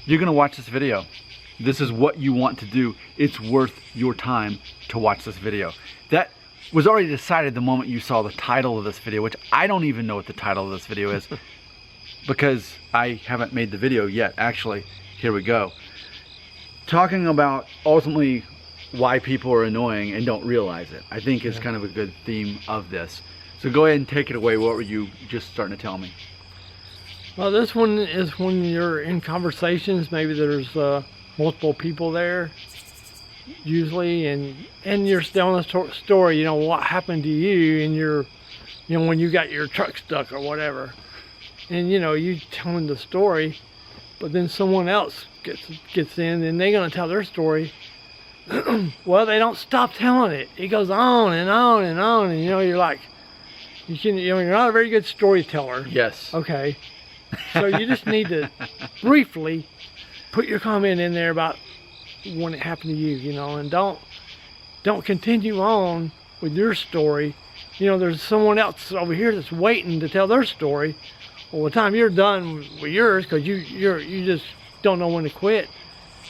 you're gonna watch this video. This is what you want to do. It's worth your time to watch this video. That was already decided the moment you saw the title of this video, which I don't even know what the title of this video is because I haven't made the video yet. Actually, here we go. Talking about ultimately why people are annoying and don't realize it, I think is kind of a good theme of this. So go ahead and take it away. What were you just starting to tell me? Well, this one is when you're in conversations, maybe there's multiple people there usually, and you're telling a story, you know, what happened to you, and you're, you know, when you got your truck stuck or whatever, and you know, you telling the story, but then someone else gets in and they're going to tell their story. Well, they don't stop telling it. It goes on and on and on, and you know, you're like, you know, you're not a very good storyteller. Yes. Okay. So you just need to briefly put your comment in there about when it happened to you, you know, and don't continue on with your story. You know, there's someone else over here that's waiting to tell their story. Well, by the time you're done with yours, because you just don't know when to quit,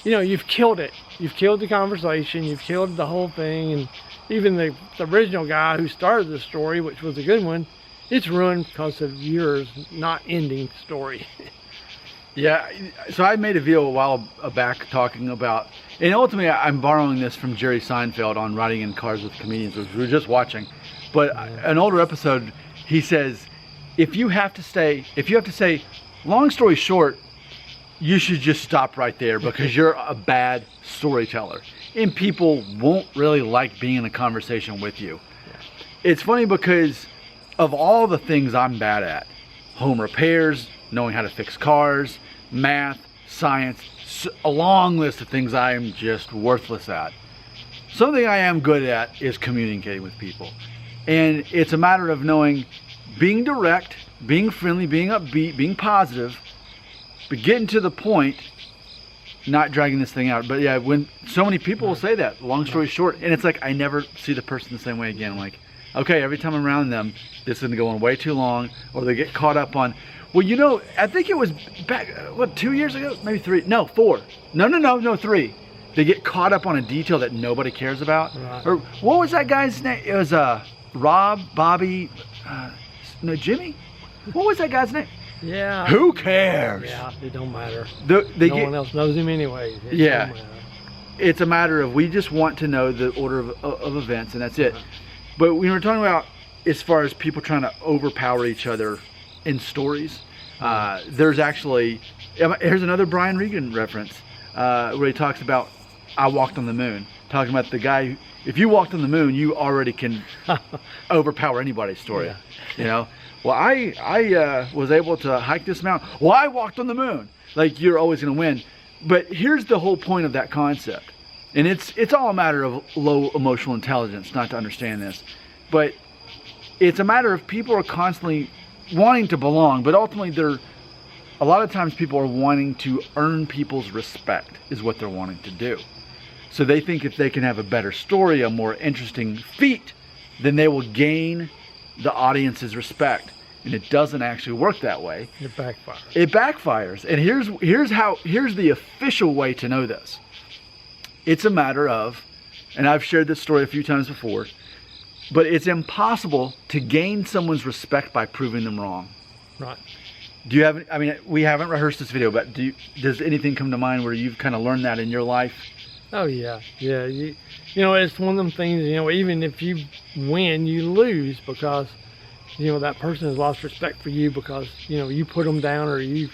you know, you've killed it. You've killed the conversation. You've killed the whole thing. And even the original guy who started the story, which was a good one, it's ruined because of yours not ending story. Yeah, so I made a video a while back talking about, and ultimately I'm borrowing this from Jerry Seinfeld on Riding in Cars with Comedians, which we were just watching. But an older episode, he says, if you have to say, long story short, you should just stop right there because you're a bad storyteller. And people won't really like being in a conversation with you. It's funny because of all the things I'm bad at, home repairs, knowing how to fix cars, math, science, a long list of things I am just worthless at. Something I am good at is communicating with people. And it's a matter of knowing, being direct, being friendly, being upbeat, being positive, but getting to the point, not dragging this thing out. But yeah, when so many people will say that, long story short, and it's like I never see the person the same way again. I'm like, okay, every time I'm around them, this is going way too long, or they get caught up on, well, you know, I think it was back, what, 2 years ago? Maybe 3, no, 4. No, 3. They get caught up on a detail that nobody cares about. Right. Or what was that guy's name? It was Rob, Bobby, no, Jimmy? What was that guy's name? Yeah. Who cares? Yeah, it don't matter. No one else knows him anyway. Yeah. It's a matter of, we just want to know the order of events, and that's it. But we were talking about, as far as people trying to overpower each other in stories, there's actually, here's another Brian Regan reference, where he talks about, I walked on the moon. Talking about the guy, if you walked on the moon, you already can overpower anybody's story. Yeah. You know? Well, I was able to hike this mountain. Well, I walked on the moon. Like, you're always going to win. But here's the whole point of that concept. And it's all a matter of low emotional intelligence not to understand this. But it's a matter of people are constantly wanting to belong, but ultimately a lot of times people are wanting to earn people's respect is what they're wanting to do. So they think if they can have a better story, a more interesting feat, then they will gain the audience's respect. And it doesn't actually work that way. It backfires. It backfires. And here's the official way to know this. It's a matter of, and I've shared this story a few times before, but it's impossible to gain someone's respect by proving them wrong. Right. Do you have, I mean, we haven't rehearsed this video, but does anything come to mind where you've kind of learned that in your life? Oh yeah, yeah. You know, it's one of them things, you know, even if you win, you lose because, you know, that person has lost respect for you because, you know, you put them down or you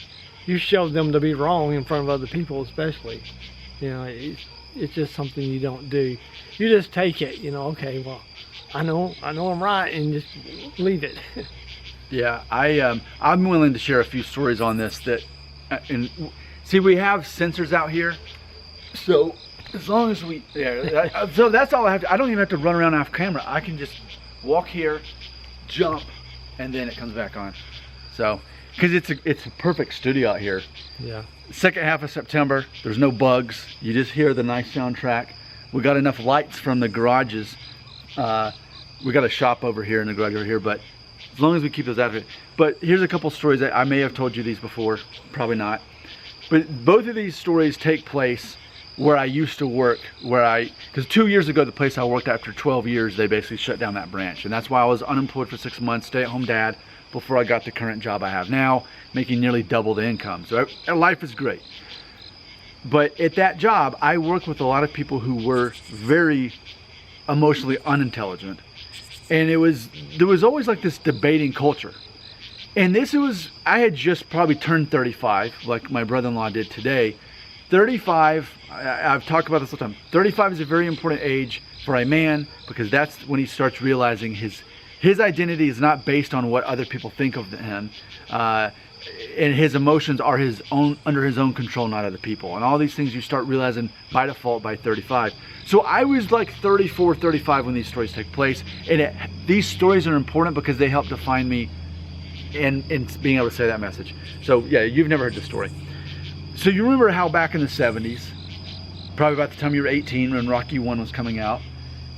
showed them to be wrong in front of other people especially. You know, it's just something you don't do. You just take it, you know, okay, well, I know I'm right, and just leave it. Yeah, I'm willing to share a few stories on this that, and see, we have sensors out here, so as long as we, yeah, so that's all I have to, I don't even have to run around off camera. I can just walk here, jump, and then it comes back on. So, because it's a perfect studio out here. Yeah. Second half of September, there's no bugs. You just hear the nice soundtrack. We got enough lights from the garages. We got a shop over here in the garage over here, but as long as we keep those out of it. But here's a couple stories that I may have told you these before, probably not. But both of these stories take place where I used to work, because 2 years ago, the place I worked after 12 years, they basically shut down that branch. And that's why I was unemployed for 6 months, stay-at-home dad, before I got the current job I have now, making nearly double the income. So life is great. But at that job, I worked with a lot of people who were very emotionally unintelligent. And there was always like this debating culture. And I had just probably turned 35, like my brother-in-law did today. 35, I've talked about this all the time. 35 is a very important age for a man, because that's when he starts realizing his identity is not based on what other people think of him. And his emotions are under his own control, not other people. And all these things you start realizing by default by 35. So I was like 34, 35 when these stories take place. And these stories are important because they help define me in being able to say that message. So yeah, you've never heard the story. So you remember how back in the 70s, probably about the time you were 18 when Rocky 1 was coming out,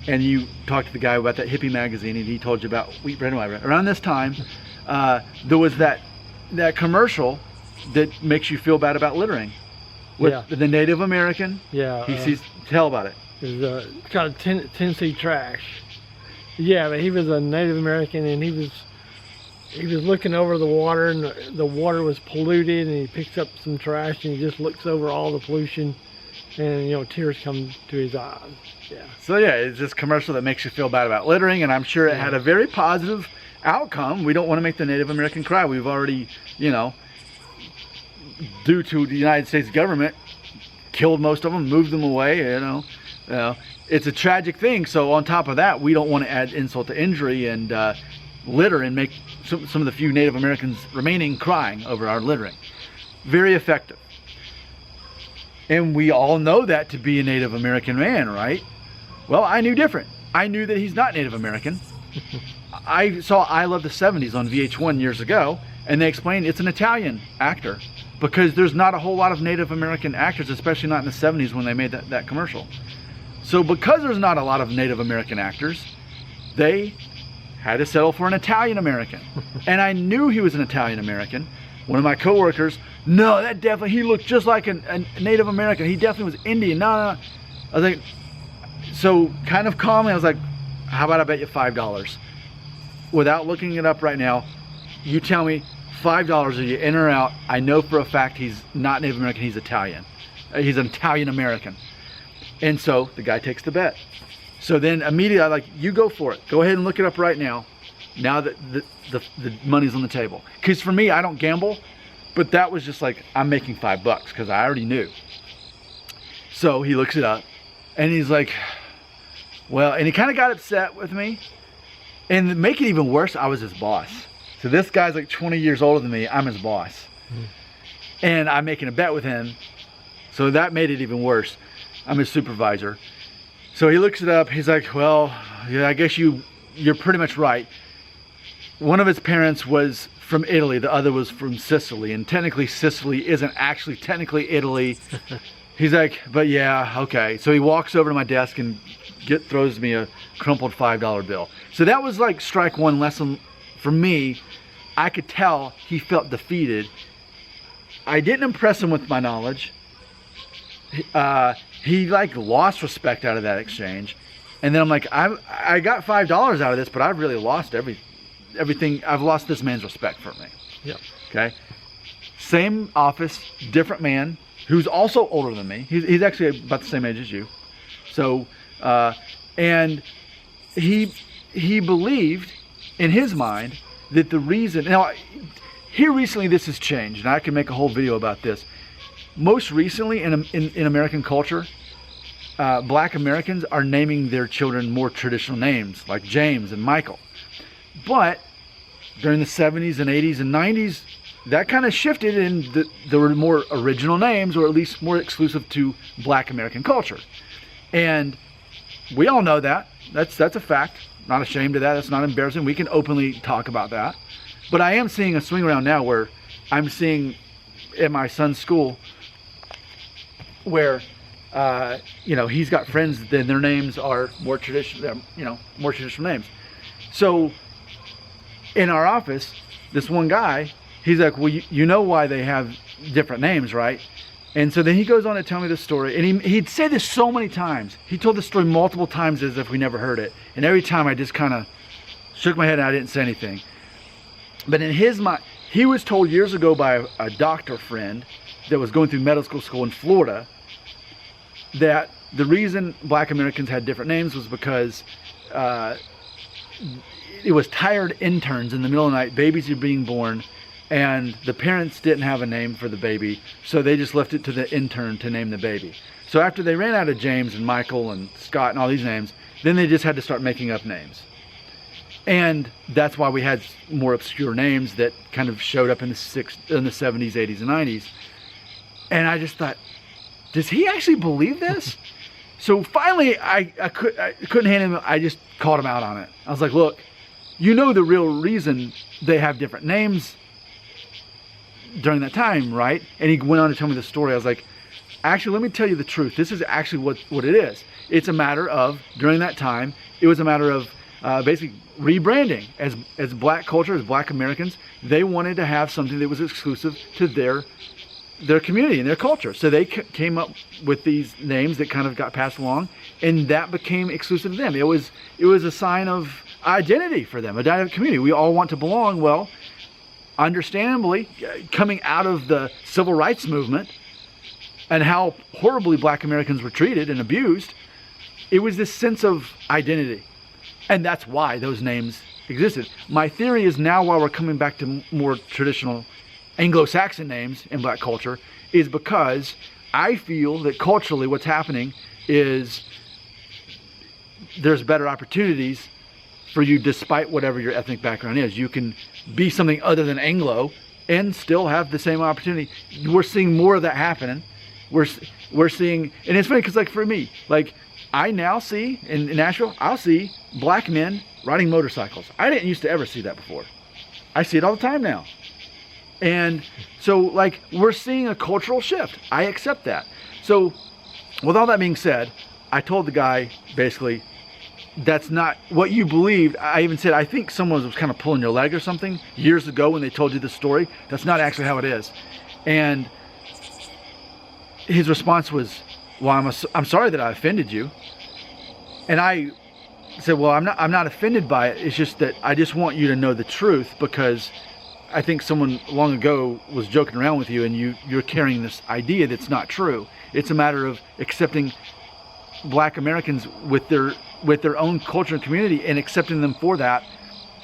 and you talked to the guy about that hippie magazine, and he told you about wheat bread and white bread. Around this time, there was that commercial that makes you feel bad about littering with the Native American. Yeah. Tell about it. It was called Tennessee Trash. Yeah, but he was a Native American, and he was looking over the water, and the water was polluted, and he picks up some trash, and he just looks over all the pollution, and tears come to his eyes. Yeah. So yeah, it's this commercial that makes you feel bad about littering, and I'm sure it had a very positive outcome. We don't want to make the Native American cry. We've already, due to the United States government, killed most of them, moved them away. It's a tragic thing. So on top of that, we don't want to add insult to injury and litter and make some of the few Native Americans remaining crying over our littering. Very effective. And we all know that to be a Native American man, right? Well, I knew different. I knew that he's not Native American. I saw I Love the 70s on VH1 years ago, and they explained it's an Italian actor, because there's not a whole lot of Native American actors, especially not in the 70s when they made that commercial. So because there's not a lot of Native American actors, they had to settle for an Italian American. And I knew he was an Italian American. One of my coworkers, no, he looked just like a Native American. He definitely was Indian. No. I was like, so kind of calmly, I was like, how about I bet you $5? Without looking it up right now, you tell me $5, are you in or out? I know for a fact he's not Native American, he's Italian. He's an Italian American. And so the guy takes the bet. So then immediately I'm like, you go for it. Go ahead and look it up right now. Now that the money's on the table. Because for me, I don't gamble, but that was just like, I'm making $5 because I already knew. So he looks it up and he's like, well, and he kind of got upset with me. And to make it even worse, I was his boss. So this guy's like 20 years older than me. I'm his boss. And I'm making a bet with him. So that made it even worse. I'm his supervisor. So he looks it up. He's like, well, yeah, I guess you're pretty much right. One of his parents was from Italy. The other was from Sicily. And technically Sicily isn't actually technically Italy. He's like, but yeah, okay. So he walks over to my desk and throws me a crumpled $5 bill. So that was like strike one lesson for me. I could tell he felt defeated. I didn't impress him with my knowledge. He like lost respect out of that exchange. And then I'm like, I got $5 out of this, but I've really lost everything. I've lost this man's respect for me. Yep. Okay. Same office, different man who's also older than me. He's actually about the same age as you. So, and he believed in his mind that the reason, now here recently this has changed, and I can make a whole video about this. Most recently in American culture, black Americans are naming their children more traditional names like James and Michael. But during the 70s and 80s and 90s, that kind of shifted, and there were more original names, or at least more exclusive to black American culture. And we all know that. That's a fact. Not ashamed of that. That's not embarrassing. We can openly talk about that. But I am seeing a swing around now where I'm seeing at my son's school where he's got friends that their names are more traditional, more traditional names. So in our office, this one guy, he's like, well, you know why they have different names, right? And so then he goes on to tell me the story, and he'd said this so many times. He told the story multiple times as if we never heard it. And every time I just kind of shook my head and I didn't say anything. But in his mind, he was told years ago by a doctor friend that was going through medical school in Florida that the reason Black Americans had different names was because it was tired interns in the middle of the night, babies were being born, and the parents didn't have a name for the baby, so they just left it to the intern to name the baby. So after they ran out of James and Michael and Scott and all these names, then they just had to start making up names. And that's why we had more obscure names that kind of showed up in the 70s, 80s, and 90s. And I just thought, does he actually believe this? So finally, I couldn't hand him, I just called him out on it. I was like, look, you know the real reason they have different names during that time, right? And he went on to tell me the story. I was like, actually, let me tell you the truth. This is actually what it is. It's a matter of, during that time, it was a matter of basically rebranding. As Black culture, as Black Americans, they wanted to have something that was exclusive to their community and their culture. So they came up with these names that kind of got passed along, and that became exclusive to them. It was a sign of identity for them, a dynamic community. We all want to belong. Well, understandably, coming out of the civil rights movement and how horribly Black Americans were treated and abused, it was this sense of identity. And that's why those names existed. My theory is now, while we're coming back to more traditional Anglo-Saxon names in Black culture, is because I feel that culturally what's happening is there's better opportunities for you despite whatever your ethnic background is. You can be something other than Anglo and still have the same opportunity. We're seeing more of that happening. We're seeing, and it's funny because, like, for me, like, I now see in Nashville, I'll see Black men riding motorcycles. I didn't used to ever see that before. I see it all the time now. And so, like, we're seeing a cultural shift. I accept that. So with all that being said, I told the guy, basically, that's not what you believed. I even said, I think someone was kind of pulling your leg or something years ago when they told you the story. That's not actually how it is. And his response was, well, I'm sorry that I offended you. And I said, well, I'm not offended by it. It's just that I just want you to know the truth, because I think someone long ago was joking around with you, and you're carrying this idea that's not true. It's a matter of accepting Black Americans with their own culture and community and accepting them for that.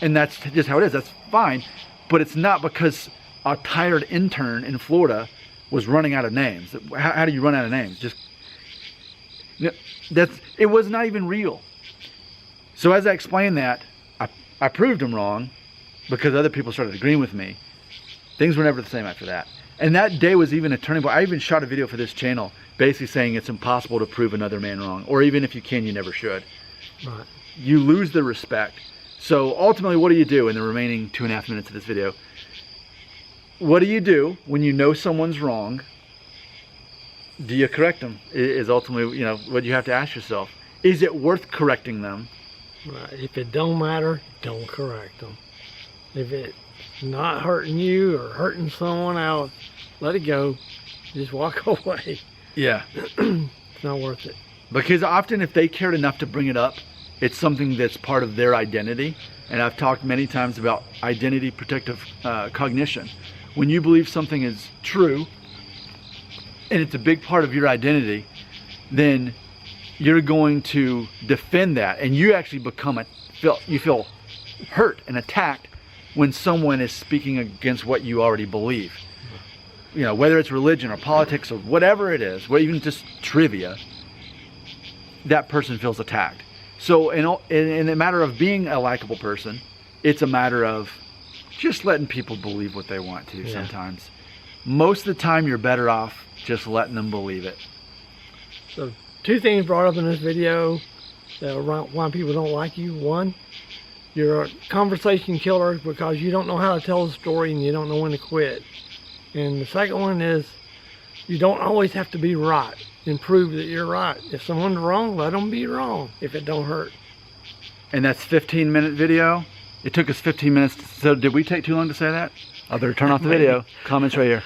And that's just how it is. That's fine. But it's not because a tired intern in Florida was running out of names. How do you run out of names? Just, it was not even real. So as I explained that, I proved him wrong, because other people started agreeing with me. Things were never the same after that. And that day was even a turning point. I even shot a video for this channel basically saying it's impossible to prove another man wrong, or even if you can, you never should. Right. You lose the respect. So ultimately, what do you do in the remaining 2.5 minutes of this video? What do you do when you know someone's wrong? Do you correct them? Is ultimately, what you have to ask yourself. Is it worth correcting them? Right. If it don't matter, don't correct them. If it's not hurting you or hurting someone else, let it go. Just walk away. Yeah. It's not worth it. Because often if they cared enough to bring it up, it's something that's part of their identity. And I've talked many times about identity protective cognition. When you believe something is true, and it's a big part of your identity, then you're going to defend that. And you actually you feel hurt and attacked when someone is speaking against what you already believe. Whether it's religion or politics or whatever it is, or even just trivia, that person feels attacked. So in a matter of being a likable person, it's a matter of just letting people believe what they want to sometimes. Most of the time, you're better off just letting them believe it. So 2 things brought up in this video that why people don't like you. 1, you're a conversation killer because you don't know how to tell a story and you don't know when to quit. And the second one is, you don't always have to be right and prove that you're right. If someone's wrong, let them be wrong if it don't hurt. And that's 15-minute video. It took us 15 minutes. So did we take too long to say that? I better turn off the video. Comments right here.